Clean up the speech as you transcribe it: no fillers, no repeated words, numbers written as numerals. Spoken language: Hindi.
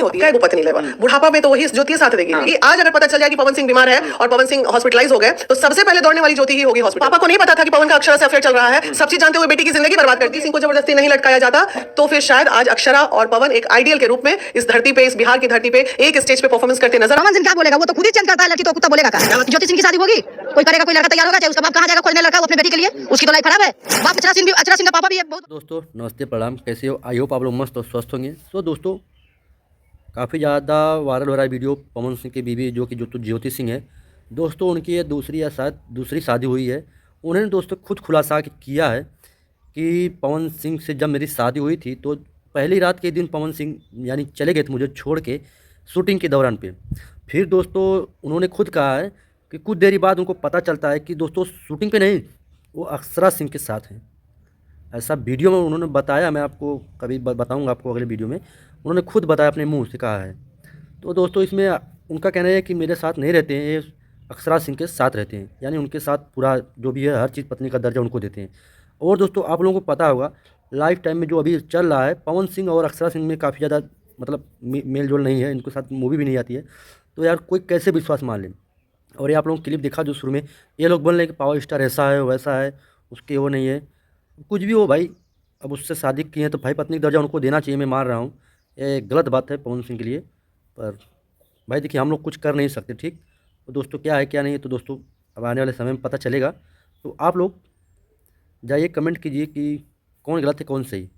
नहीं होती है वो पत्नी लेवा। बुढ़ापा में तो वही ज्योति साथ देगी कि आज अगर पता चल जाए कि पवन सिंह बीमार है और पवन सिंह हॉस्पिटलाइज हो गए तो सबसे पहले दौड़ने वाली ज्योति ही होगी हॉस्पिटल। पापा को नहीं पता था कि पवन का अक्षरा से अफेयर चल रहा है, सब चीज जानते हुए बेटी की जिंदगी बर्बाद करती। सिंह को जबरदस्ती नहीं लटकाया जाता तो फिर शायद आज अक्षरा और पवन एक आइडियल के रूप में इस धरती पे, इस बिहार की धरती पे एक स्टेज पे परफॉर्मेंस करते नजर। पवन सिंह क्या बोलेगा, वो तो खुद ही चेंज करता है लड़की तो कुत्ता बोलेगा क्या? ज्योति सिंह की शादी होगी, कोई करेगा, कोई लड़का तैयार होगा, चाहे उसका बाप कहाँ जाएगा खोजने लड़का अपने बेटी के लिए, उसकी तो लाइफ खराब है। बाप अक्षरा सिंह का पापा भी है बहुत। दोस्तों नमस्ते प्रणाम, कैसे हो? आई होप आप लोग मस्त और स्वस्थ होंगे। तो दोस्तों काफ़ी ज़्यादा वायरल हो रहा है वीडियो पवन सिंह की बीवी जो कि ज्योति सिंह है। दोस्तों उनकी ये दूसरी या शायद दूसरी शादी हुई है। उन्होंने दोस्तों खुद खुलासा किया है कि पवन सिंह से जब मेरी शादी हुई थी तो पहली रात के दिन पवन सिंह यानी चले गए थे मुझे छोड़ के शूटिंग के दौरान पे। फिर दोस्तों उन्होंने खुद कहा है कि कुछ देरी बाद उनको पता चलता है कि दोस्तों शूटिंग पे नहीं, वो अक्षरा सिंह के साथ हैं। ऐसा वीडियो में उन्होंने बताया, मैं आपको कभी बताऊंगा आपको अगले वीडियो में। उन्होंने खुद बताया, अपने मुंह से कहा है। तो दोस्तों इसमें उनका कहना है कि मेरे साथ नहीं रहते हैं, ये अक्षरा सिंह के साथ रहते हैं, यानी उनके साथ पूरा जो भी है हर चीज़ पत्नी का दर्जा उनको देते हैं। और दोस्तों आप लोगों को पता होगा लाइफ टाइम में जो अभी चल रहा है पवन सिंह और अक्षरा सिंह में काफ़ी ज़्यादा मतलब मेल जोल नहीं है, इनके साथ मूवी भी नहीं आती है। तो यार कोई कैसे विश्वास मान ले। और ये आप लोगों को क्लिप दिखा जो शुरू में ये लोग बोल रहे हैं कि पावर स्टार ऐसा है वैसा है, उसके वो नहीं है, कुछ भी हो भाई। अब उससे शादी की है तो भाई पत्नी का दर्जा उनको देना चाहिए, मैं मान रहा हूँ। ये गलत बात है पवन सिंह के लिए, पर भाई देखिए हम लोग कुछ कर नहीं सकते, ठीक। तो दोस्तों क्या है क्या नहीं है तो दोस्तों अब आने वाले समय में पता चलेगा। तो आप लोग जाइए कमेंट कीजिए कि कौन गलत है कौन सही।